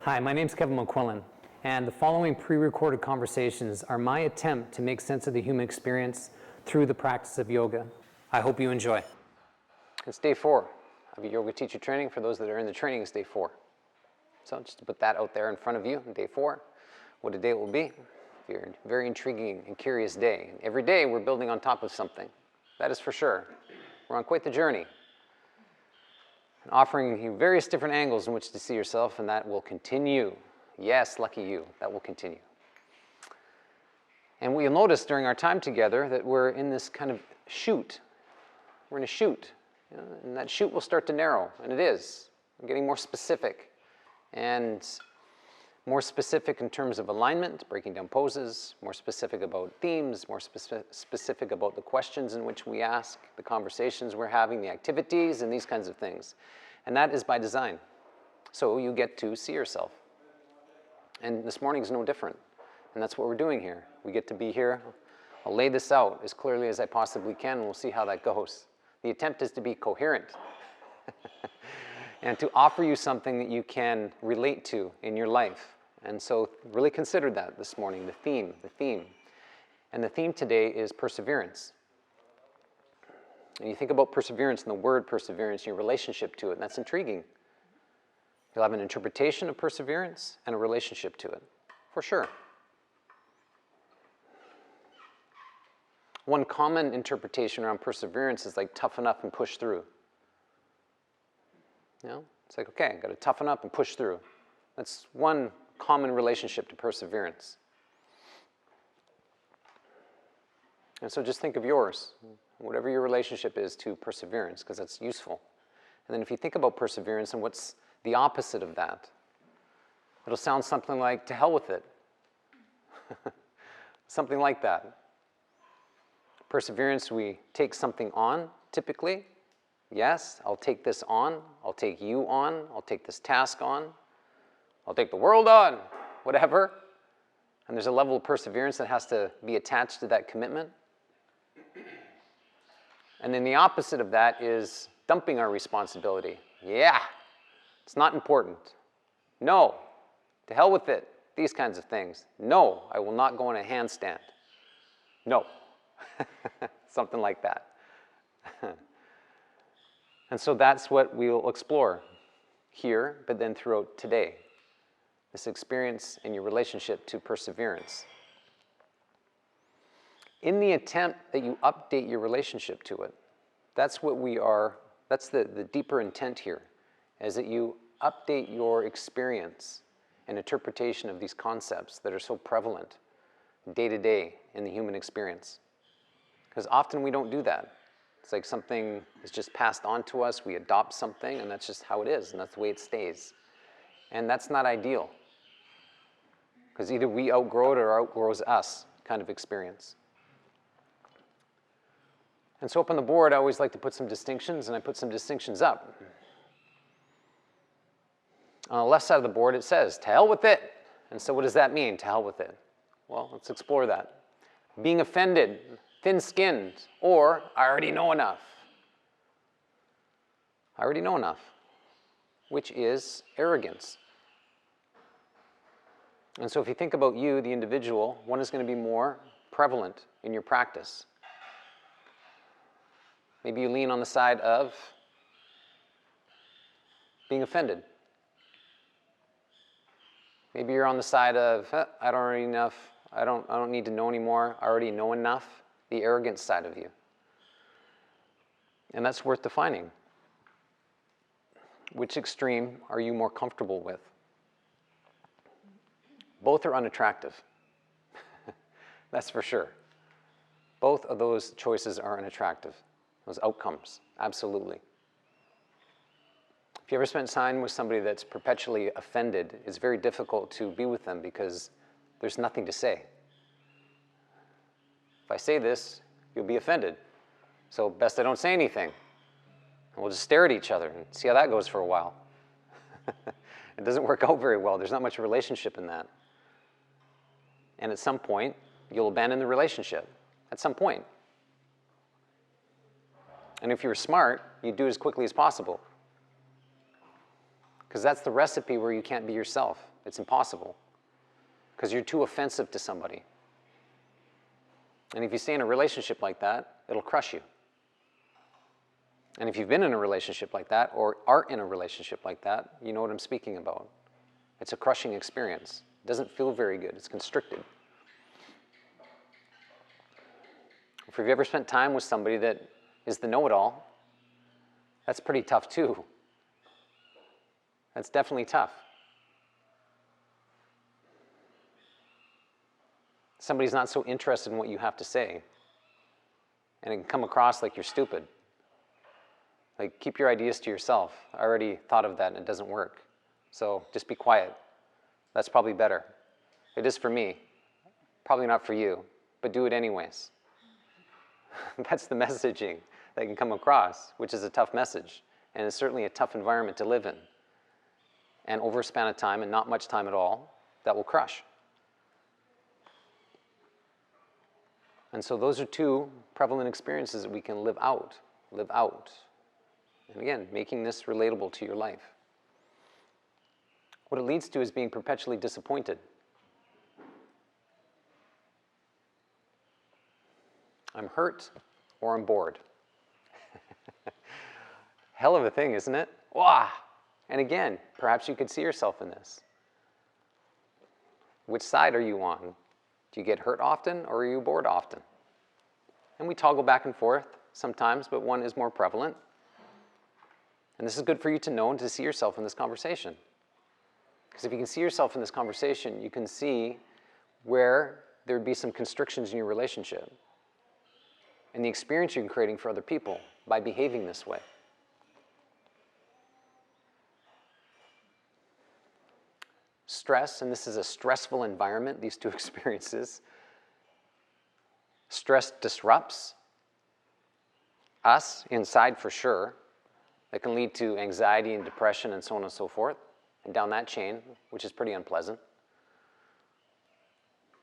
Hi, my name's Kevin McQuillan, and the following pre-recorded conversations are my attempt to make sense of the human experience through the practice of yoga. I hope you enjoy. It's day 4 of your yoga teacher training. For those that are in the training, it's day 4. So just to put that out there in front of you, day 4, what a day it will be. It's a very intriguing and curious day. And every day we're building on top of something. That is for sure. We're on quite the journey. And offering you various different angles in which to see yourself, and that will continue. Yes, lucky you, that will continue. And you'll notice during our time together that we're in this kind of chute. We're in a chute, and that chute will start to narrow, and it is. We're getting more specific, and more specific in terms of alignment, breaking down poses, more specific about themes, more specific about the questions in which we ask, the conversations we're having, the activities, and these kinds of things. And that is by design. So you get to see yourself. And this morning is no different. And that's what we're doing here. We get to be here. I'll lay this out as clearly as I possibly can, and we'll see how that goes. The attempt is to be coherent and to offer you something that you can relate to in your life. And so really consider that this morning, the theme. And the theme today is perseverance. And you think about perseverance and the word perseverance and your relationship to it, and that's intriguing. You'll have an interpretation of perseverance and a relationship to it, for sure. One common interpretation around perseverance is like toughen up and push through. It's like, okay, I've got to toughen up and push through. That's one common relationship to perseverance. And so just think of yours, whatever your relationship is to perseverance, because that's useful. And then if you think about perseverance and what's the opposite of that, it'll sound something like, to hell with it. Something like that. Perseverance, we take something on, typically. Yes, I'll take this on, I'll take you on, I'll take this task on, I'll take the world on, whatever. And there's a level of perseverance that has to be attached to that commitment. And then the opposite of that is dumping our responsibility. Yeah, it's not important. No, to hell with it. These kinds of things. No, I will not go on a handstand. No, something like that. And so that's what we'll explore here, but then throughout today. This experience in your relationship to perseverance. In the attempt that you update your relationship to it, that's what we are, that's the deeper intent here, is that you update your experience and interpretation of these concepts that are so prevalent day to day in the human experience. Because often we don't do that. It's like something is just passed on to us, we adopt something, and that's just how it is, and that's the way it stays. And that's not ideal. Because either we outgrow it or it outgrows us kind of experience. And so up on the board, I always like to put some distinctions, and I put some distinctions up. On the left side of the board, it says, to hell with it. And so what does that mean, to hell with it? Well, let's explore that. Being offended, thin-skinned, or I already know enough. I already know enough, which is arrogance. And so if you think about you, the individual, one is going to be more prevalent in your practice. Maybe you lean on the side of being offended. Maybe you're on the side of, I don't already enough, I don't need to know anymore, I already know enough, the arrogant side of you. And that's worth defining. Which extreme are you more comfortable with? Both are unattractive. That's for sure. Both of those choices are unattractive. Those outcomes, absolutely. If you ever spent time with somebody that's perpetually offended, it's very difficult to be with them because there's nothing to say. If I say this, you'll be offended. So best I don't say anything. And we'll just stare at each other and see how that goes for a while. It doesn't work out very well. There's not much relationship in that. And at some point, you'll abandon the relationship. At some point. And if you're smart, you do it as quickly as possible. Because that's the recipe where you can't be yourself. It's impossible because you're too offensive to somebody. And if you stay in a relationship like that, it'll crush you. And if you've been in a relationship like that or are in a relationship like that, you know what I'm speaking about. It's a crushing experience. It doesn't feel very good. It's constricted. If you've ever spent time with somebody that is the know-it-all, that's pretty tough too. That's definitely tough. Somebody's not so interested in what you have to say, and it can come across like you're stupid. Like, keep your ideas to yourself. I already thought of that and it doesn't work. So just be quiet. That's probably better. It is for me. Probably not for you, but do it anyways. That's the messaging that can come across, which is a tough message. And it's certainly a tough environment to live in. And over a span of time, and not much time at all, that will crush. And so those are two prevalent experiences that we can live out. Live out. And again, making this relatable to your life. What it leads to is being perpetually disappointed. I'm hurt or I'm bored. Hell of a thing, isn't it? Wow! And again, perhaps you could see yourself in this. Which side are you on? Do you get hurt often or are you bored often? And we toggle back and forth sometimes, but one is more prevalent. And this is good for you to know and to see yourself in this conversation. Because if you can see yourself in this conversation, you can see where there would be some constrictions in your relationship and the experience you're creating for other people by behaving this way. Stress, and this is a stressful environment, these two experiences. Stress disrupts us inside for sure. That can lead to anxiety and depression and so on and so forth, and down that chain, which is pretty unpleasant.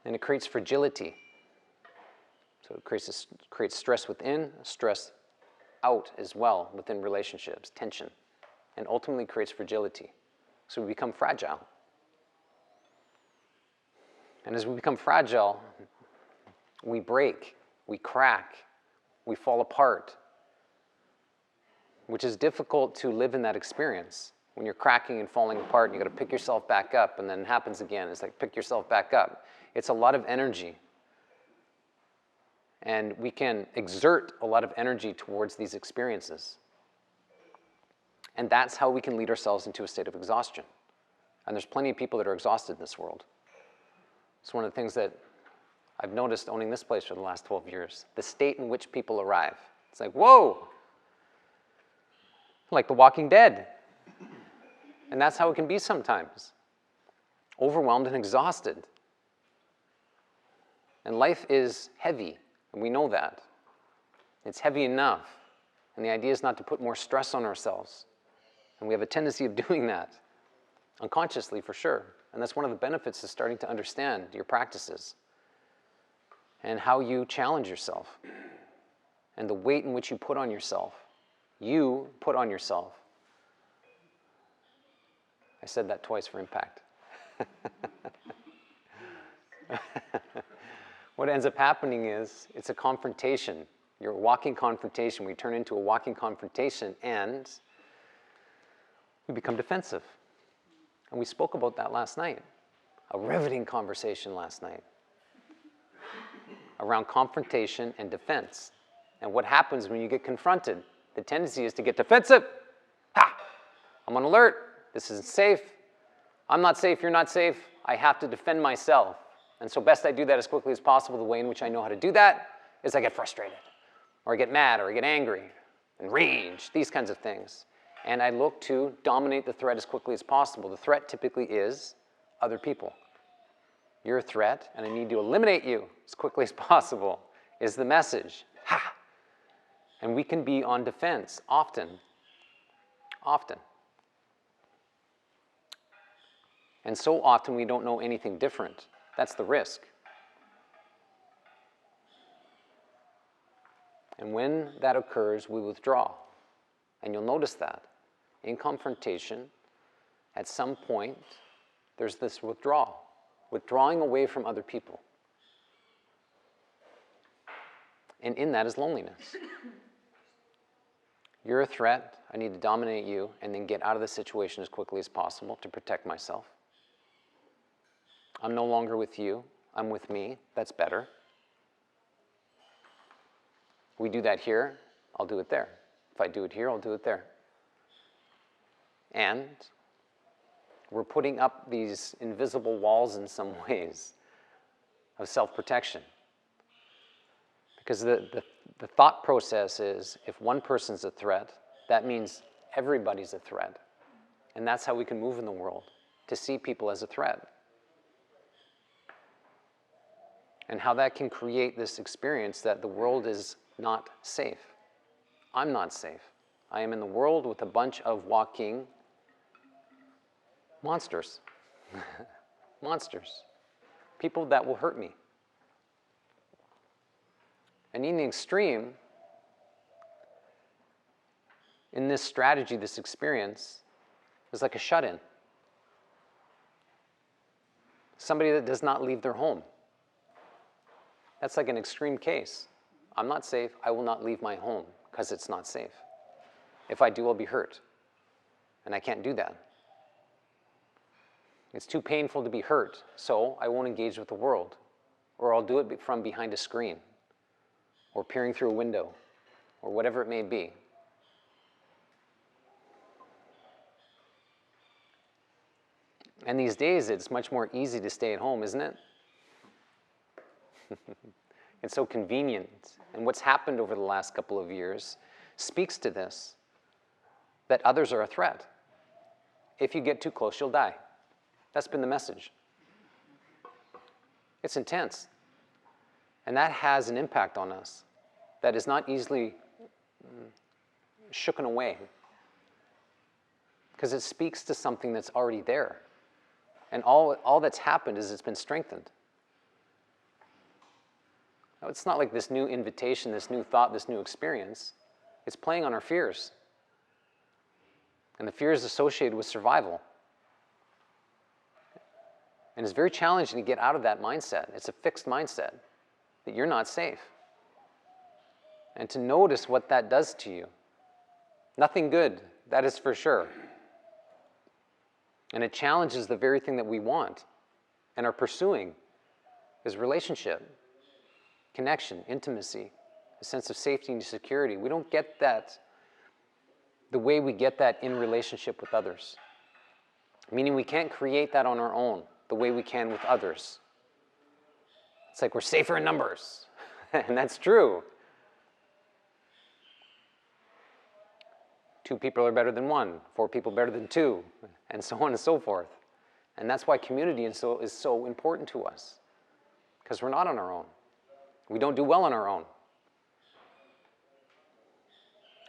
And it creates fragility. So it creates stress within, stress out as well within relationships, tension, and ultimately creates fragility. So we become fragile. And as we become fragile, we break, we crack, we fall apart, which is difficult to live in that experience. When you're cracking and falling apart, you got to pick yourself back up, and then it happens again. It's like pick yourself back up. It's a lot of energy. And we can exert a lot of energy towards these experiences. And that's how we can lead ourselves into a state of exhaustion. And there's plenty of people that are exhausted in this world. It's one of the things that I've noticed owning this place for the last 12 years. The state in which people arrive. It's like, whoa! Like The Walking Dead. And that's how it can be sometimes. Overwhelmed and exhausted. And life is heavy, and we know that. It's heavy enough. And the idea is not to put more stress on ourselves. And we have a tendency of doing that, unconsciously for sure. And that's one of the benefits of starting to understand your practices and how you challenge yourself and the weight in which you put on yourself. You put on yourself. I said that twice for impact. What ends up happening is it's a confrontation. You're a walking confrontation. We turn into a walking confrontation and we become defensive. And we spoke about that last night. A riveting conversation last night around confrontation and defense. And what happens when you get confronted? The tendency is to get defensive. Ha! I'm on alert. This isn't safe. I'm not safe. You're not safe. I have to defend myself. And so best I do that as quickly as possible. The way in which I know how to do that is I get frustrated, or I get mad, or I get angry, and rage, these kinds of things. And I look to dominate the threat as quickly as possible. The threat typically is other people. You're a threat, and I need to eliminate you as quickly as possible, is the message. Ha! And we can be on defense often. Often. And so often we don't know anything different. That's the risk. And when that occurs, we withdraw. And you'll notice that in confrontation, at some point, there's this withdrawal, withdrawing away from other people. And in that is loneliness. You're a threat, I need to dominate you, and then get out of the situation as quickly as possible to protect myself. I'm no longer with you, I'm with me, that's better. We do that here, I'll do it there. If I do it here, I'll do it there. And we're putting up these invisible walls in some ways of self-protection. Because the thought process is, if one person's a threat, that means everybody's a threat. And that's how we can move in the world, to see people as a threat. And how that can create this experience that the world is not safe. I'm not safe. I am in the world with a bunch of walking monsters. Monsters. People that will hurt me. And in the extreme, in this strategy, this experience, is like a shut-in. Somebody that does not leave their home. That's like an extreme case. I'm not safe, I will not leave my home because it's not safe. If I do, I'll be hurt. And I can't do that. It's too painful to be hurt, so I won't engage with the world. Or I'll do it from behind a screen, or peering through a window, or whatever it may be. And these days, it's much more easy to stay at home, isn't it? It's so convenient. And what's happened over the last couple of years speaks to this, that others are a threat. If you get too close, you'll die. That's been the message. It's intense. And that has an impact on us that is not easily shooken away. Because it speaks to something that's already there. And all that's happened is it's been strengthened. Now, it's not like this new invitation, this new thought, this new experience. It's playing on our fears. And the fears associated with survival. And it's very challenging to get out of that mindset. It's a fixed mindset that you're not safe. And to notice what that does to you. Nothing good, that is for sure. And it challenges the very thing that we want and are pursuing, is relationship, connection, intimacy, a sense of safety and security. We don't get that the way we get that in relationship with others. Meaning we can't create that on our own the way we can with others. It's like we're safer in numbers. And that's true. 2 people are better than 1, 4 people better than 2, and so on and so forth. And that's why community is so important to us, because we're not on our own. We don't do well on our own.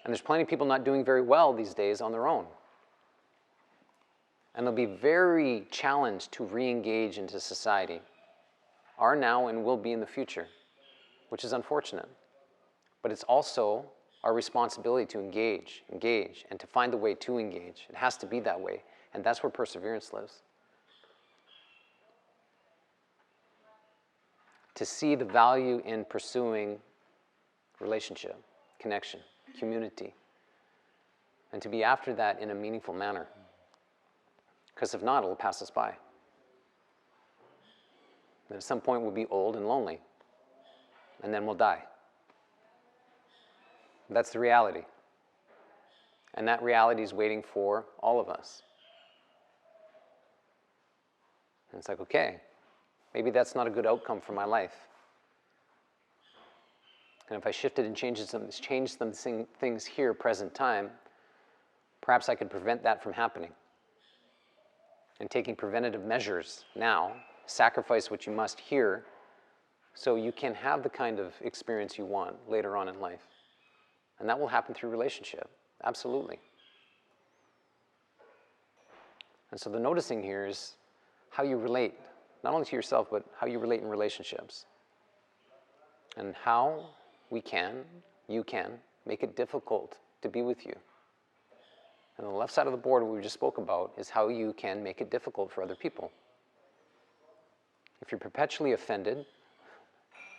And there's plenty of people not doing very well these days on their own. And they'll be very challenged to re-engage into society, are now and will be in the future, which is unfortunate. But it's also our responsibility to engage, and to find the way to engage. It has to be that way, and that's where perseverance lives. To see the value in pursuing relationship, connection, community, and to be after that in a meaningful manner. Because if not, it'll pass us by. And at some point we'll be old and lonely, and then we'll die. That's the reality. And that reality is waiting for all of us. And it's like, okay, maybe that's not a good outcome for my life. And if I shifted and changed some things here, present time, perhaps I could prevent that from happening. And taking preventative measures now, sacrifice what you must here, so you can have the kind of experience you want later on in life. And that will happen through relationship, absolutely. And so the noticing here is how you relate, not only to yourself, but how you relate in relationships. And how you can, make it difficult to be with you. And the left side of the board, what we just spoke about, is how you can make it difficult for other people. If you're perpetually offended,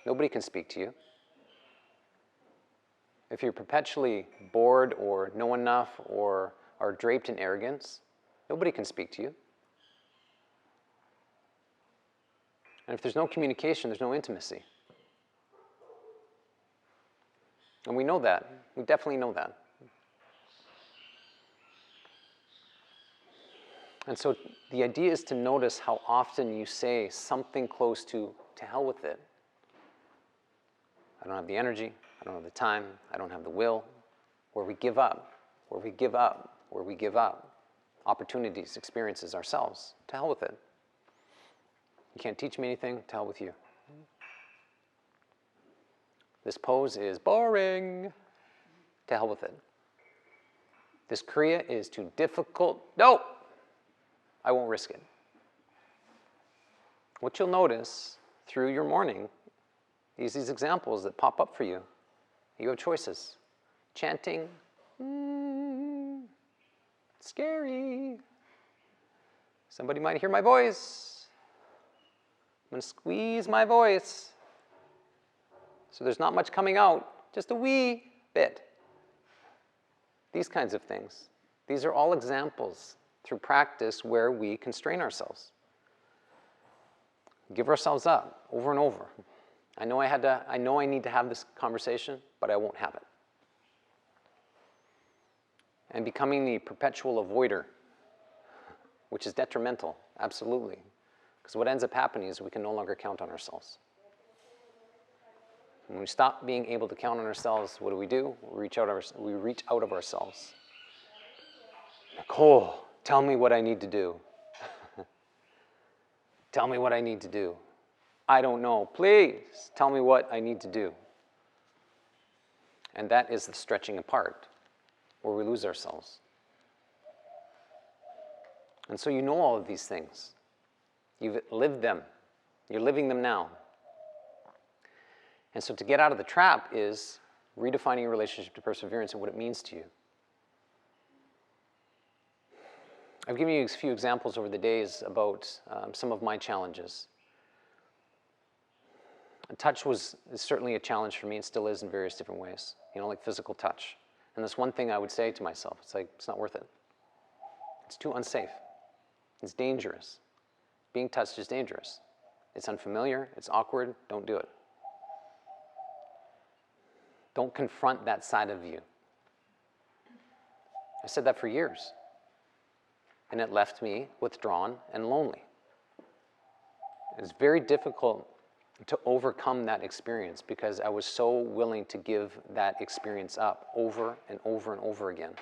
nobody can speak to you. If you're perpetually bored or know enough or are draped in arrogance, nobody can speak to you. And if there's no communication, there's no intimacy. And we know that. We definitely know that. And so the idea is to notice how often you say something close to hell with it. I don't have the energy, I don't have the time, I don't have the will, where we give up, where we give up, where we give up opportunities, experiences ourselves. To hell with it. You can't teach me anything, to hell with you. This pose is boring. To hell with it. This kriya is too difficult. No! I won't risk it. What you'll notice through your morning is these examples that pop up for you. You have choices. Chanting, scary. Somebody might hear my voice. I'm going to squeeze my voice. So there's not much coming out, just a wee bit. These kinds of things. These are all examples through practice where we constrain ourselves. Give ourselves up over and over. I know I need to have this conversation, but I won't have it. And becoming the perpetual avoider, which is detrimental, absolutely. Because what ends up happening is we can no longer count on ourselves. When we stop being able to count on ourselves, what do? We reach out of ourselves. Nicole, tell me what I need to do. Tell me what I need to do. I don't know. Please tell me what I need to do. And that is the stretching apart, where we lose ourselves. And so you know all of these things. You've lived them. You're living them now. And so to get out of the trap is redefining your relationship to perseverance and what it means to you. I've given you a few examples over the days about some of my challenges. Touch is certainly a challenge for me and still is in various different ways, like physical touch. And that's one thing I would say to myself. It's like, it's not worth it. It's too unsafe. It's dangerous. Being touched is dangerous. It's unfamiliar. It's awkward. Don't do it. Don't confront that side of you. I said that for years. And it left me withdrawn and lonely. It's very difficult to overcome that experience because I was so willing to give that experience up over and over and over again.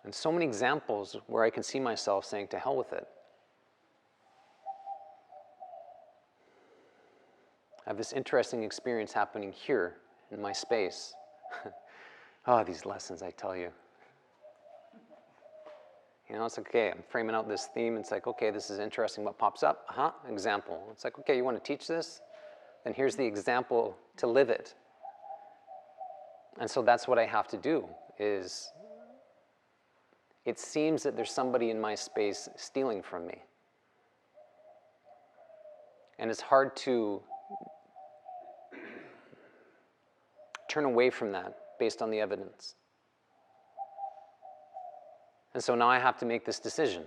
And so many examples where I can see myself saying, to hell with it. I have this interesting experience happening here in my space. Oh, these lessons, I tell you. It's like, okay, I'm framing out this theme. It's like, okay, this is interesting. What pops up? Example. It's like, okay, you want to teach this? Then here's the example to live it. And so that's what I have to do is, it seems that there's somebody in my space stealing from me. And it's hard to turn away from that based on the evidence. And so now I have to make this decision.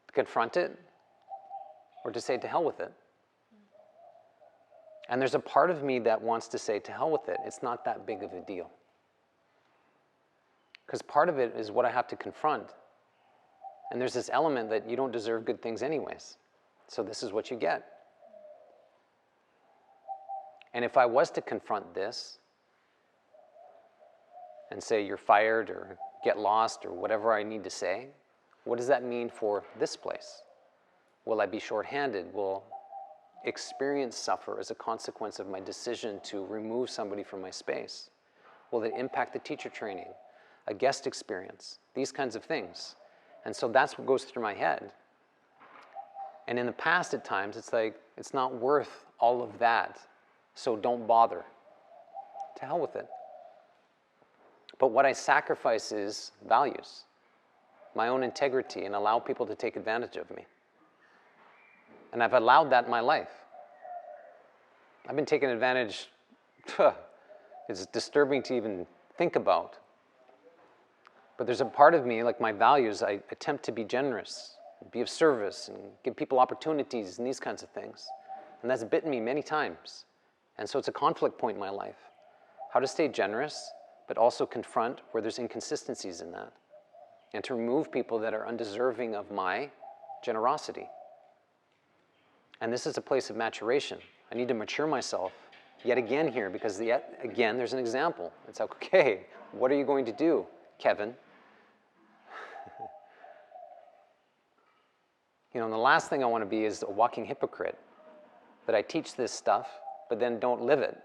To confront it or to say to hell with it. And there's a part of me that wants to say to hell with it. It's not that big of a deal. Because part of it is what I have to confront. And there's this element that you don't deserve good things anyways. So this is what you get. And if I was to confront this and say you're fired or get lost or whatever I need to say, what does that mean for this place? Will I be shorthanded? Will experience suffer as a consequence of my decision to remove somebody from my space? Will it impact the teacher training, a guest experience, these kinds of things? And so that's what goes through my head. And in the past, at times, it's like, it's not worth all of that, so don't bother. To hell with it. But what I sacrifice is values, my own integrity, and allow people to take advantage of me. And I've allowed that in my life. I've been taken advantage, it's disturbing to even think about. But there's a part of me, like my values, I attempt to be generous, be of service, and give people opportunities and these kinds of things. And that's bitten me many times. And so it's a conflict point in my life. How to stay generous, but also confront where there's inconsistencies in that. And to remove people that are undeserving of my generosity. And this is a place of maturation. I need to mature myself yet again here, because yet again there's an example. It's like, okay, what are you going to do, Kevin? You know, and the last thing I want to be is a walking hypocrite. That I teach this stuff, but then don't live it.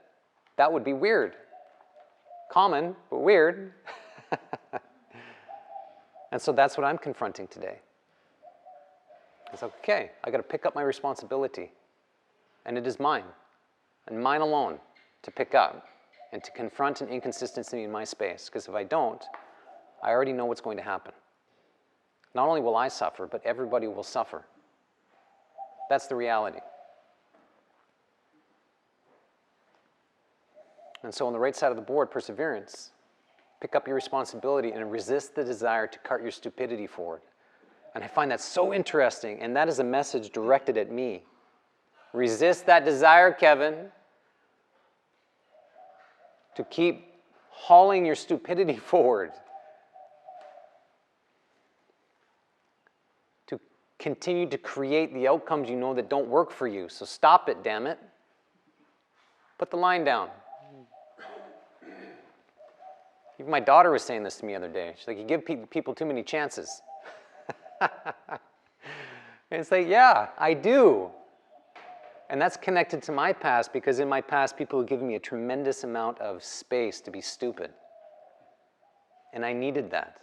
That would be weird. Common, but weird. And so that's what I'm confronting today. It's like, okay, I got to pick up my responsibility. And it is mine, and mine alone, to pick up and to confront an inconsistency in my space. Because if I don't, I already know what's going to happen. Not only will I suffer, but everybody will suffer. That's the reality. And so on the right side of the board, perseverance. Pick up your responsibility and resist the desire to cart your stupidity forward. And I find that so interesting, and that is a message directed at me. Resist that desire, Kevin, to keep hauling your stupidity forward. To continue to create the outcomes you know that don't work for you. So stop it, damn it. Put the line down. Even my daughter was saying this to me the other day. She's like, you give people too many chances. And it's like, yeah, I do. And that's connected to my past, because in my past, people have given me a tremendous amount of space to be stupid. And I needed that.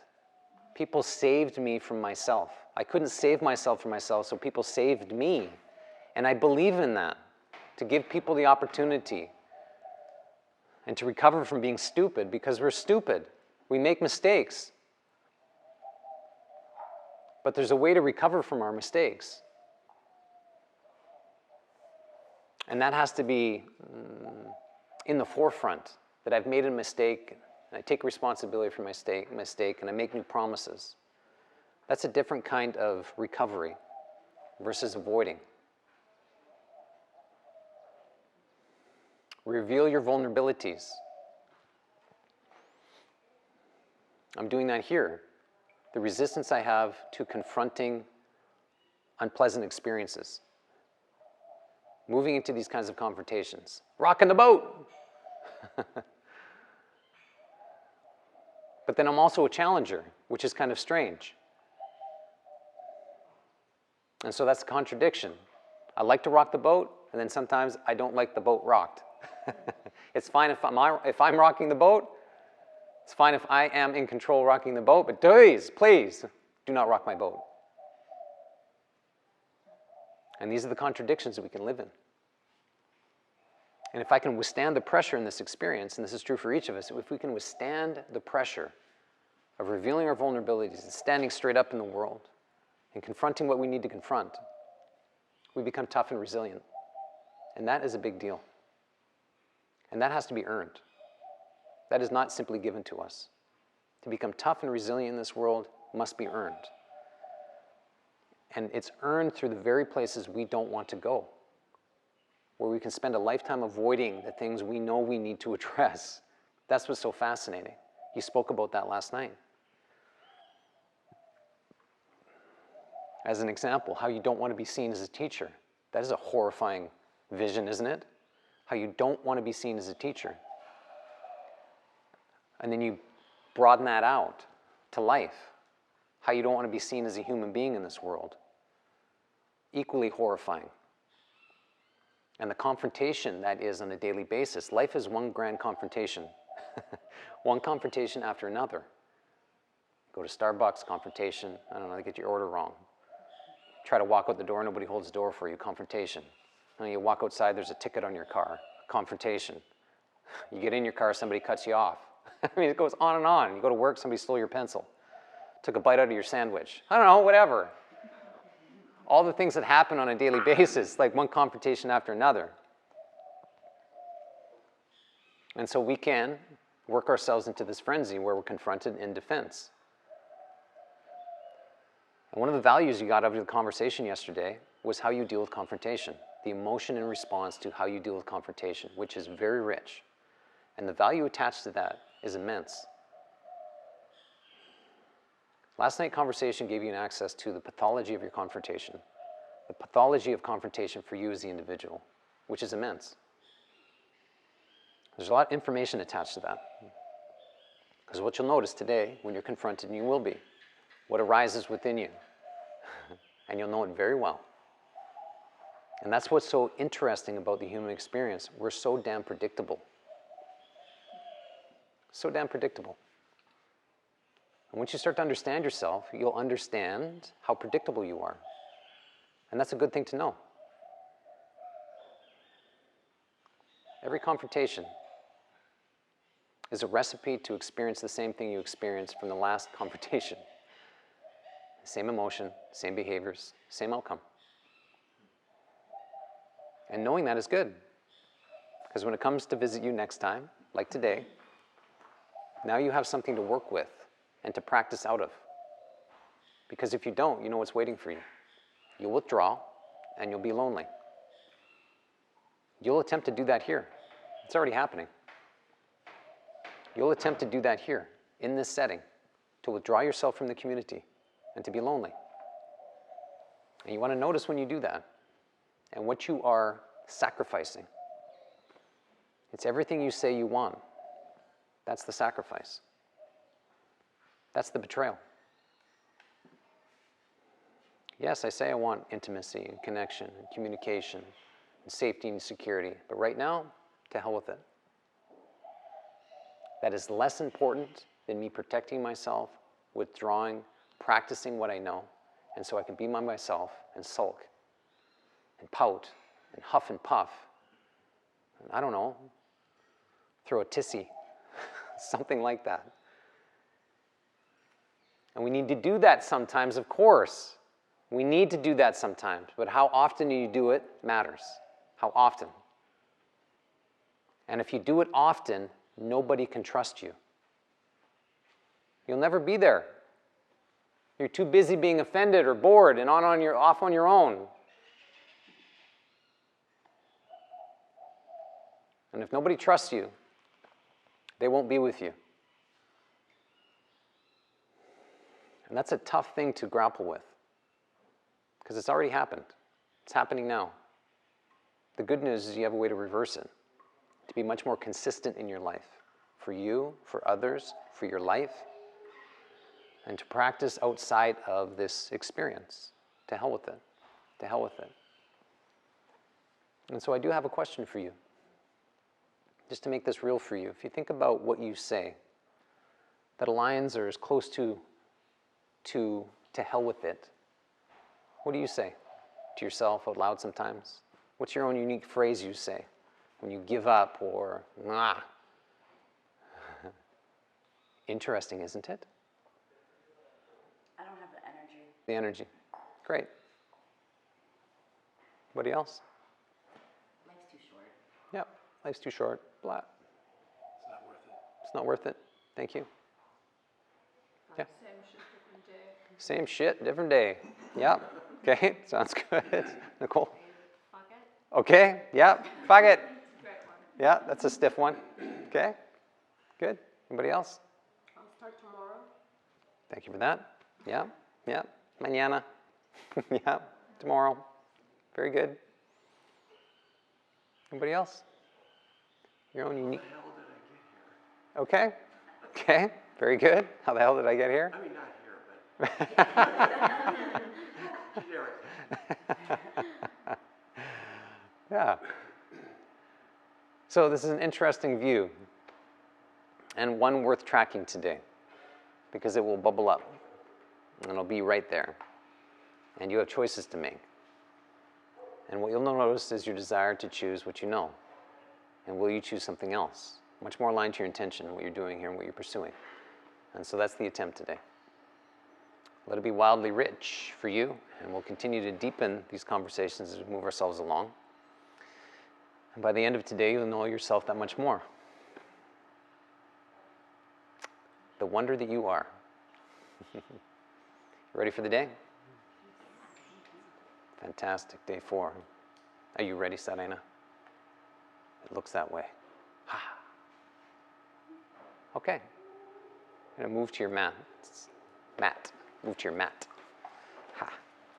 People saved me from myself. I couldn't save myself from myself, so people saved me. And I believe in that, to give people the opportunity and to recover from being stupid, because we're stupid. We make mistakes. But there's a way to recover from our mistakes. And that has to be in the forefront, that I've made a mistake, and I take responsibility for my mistake, and I make new promises. That's a different kind of recovery versus avoiding. Reveal your vulnerabilities. I'm doing that here. The resistance I have to confronting unpleasant experiences. Moving into these kinds of confrontations. Rocking the boat! But then I'm also a challenger, which is kind of strange. And so that's a contradiction. I like to rock the boat, and then sometimes I don't like the boat rocked. It's fine if I'm rocking the boat. It's fine if I am in control rocking the boat, but please, do not rock my boat. And these are the contradictions that we can live in. And if I can withstand the pressure in this experience, and this is true for each of us, if we can withstand the pressure of revealing our vulnerabilities and standing straight up in the world and confronting what we need to confront, we become tough and resilient. And that is a big deal. And that has to be earned. That is not simply given to us. To become tough and resilient in this world must be earned. And it's earned through the very places we don't want to go, where we can spend a lifetime avoiding the things we know we need to address. That's what's so fascinating. You spoke about that last night. As an example, how you don't want to be seen as a teacher. That is a horrifying vision, isn't it? How you don't want to be seen as a teacher. And then you broaden that out to life. How you don't want to be seen as a human being in this world. Equally horrifying. And the confrontation that is on a daily basis. Life is one grand confrontation. One confrontation after another. Go to Starbucks, confrontation. I don't know, they get your order wrong. Try to walk out the door, nobody holds the door for you, confrontation. And you walk outside, there's a ticket on your car, confrontation. You get in your car, somebody cuts you off. I mean, it goes on and on. You go to work, somebody stole your pencil, took a bite out of your sandwich. I don't know, whatever. All the things that happen on a daily basis, like one confrontation after another. And so we can work ourselves into this frenzy where we're confronted in defense. And one of the values you got out of the conversation yesterday was how you deal with confrontation, the emotion in response to how you deal with confrontation, which is very rich. And the value attached to that is immense. Last night's conversation gave you an access to the pathology of your confrontation, the pathology of confrontation for you as the individual, which is immense. There's a lot of information attached to that. Because what you'll notice today, when you're confronted, and you will be, what arises within you. And you'll know it very well. And that's what's so interesting about the human experience. We're so damn predictable. So damn predictable. And once you start to understand yourself, you'll understand how predictable you are. And that's a good thing to know. Every confrontation is a recipe to experience the same thing you experienced from the last confrontation. Same emotion, same behaviors, same outcome. And knowing that is good. Because when it comes to visit you next time, like today, now you have something to work with and to practice out of. Because if you don't, you know what's waiting for you. You'll withdraw and you'll be lonely. You'll attempt to do that here. It's already happening. You'll attempt to do that here, in this setting, to withdraw yourself from the community and to be lonely. And you want to notice when you do that and what you are sacrificing. It's everything you say you want. That's the sacrifice. That's the betrayal. Yes, I say I want intimacy and connection and communication and safety and security, but right now, to hell with it. That is less important than me protecting myself, withdrawing, practicing what I know, and so I can be myself and sulk and pout and huff and puff. And I don't know, throw a tissy, something like that. And we need to do that sometimes, of course. We need to do that sometimes, but how often you do it matters. How often. And if you do it often, nobody can trust you. You'll never be there. You're too busy being offended or bored and off on your own. And if nobody trusts you, they won't be with you. And that's a tough thing to grapple with. Because it's already happened. It's happening now. The good news is you have a way to reverse it. To be much more consistent in your life. For you, for others, for your life. And to practice outside of this experience. To hell with it. To hell with it. And so I do have a question for you. Just to make this real for you. If you think about what you say that aligns or is close to hell with it, what do you say to yourself out loud sometimes? What's your own unique phrase you say when you give up or, nah? Interesting, isn't it? I don't have the energy. The energy. Great. Anybody else? Life's too short. Yep. Life's too short. Blah. It's not worth it. It's not worth it. Thank you. Yeah. Same shit, different day. Same shit, different day. Yep. Okay. Sounds good. Nicole? Fuck it. Okay. Yep. Fuck it. Great one. Yeah, that's a stiff one. Okay. Good. Anybody else? I'll start tomorrow. Thank you for that. Yeah. Yeah. Mañana. Yeah. Tomorrow. Very good. Anybody else? Your own unique. How the hell did I get here? Okay. Okay. Very good. How the hell did I get here? I mean, not here, but generically. Yeah. So this is an interesting view and one worth tracking today because it will bubble up and it'll be right there and you have choices to make. And what you'll notice is your desire to choose what you know. And will you choose something else? Much more aligned to your intention, what you're doing here and what you're pursuing. And so that's the attempt today. Let it be wildly rich for you, and we'll continue to deepen these conversations as we move ourselves along. And by the end of today, you'll know yourself that much more. The wonder that you are. Ready for the day? Fantastic. Day 4. Are you ready, Sarena? It looks that way. Okay. You're going to move to your mat. Move to your mat.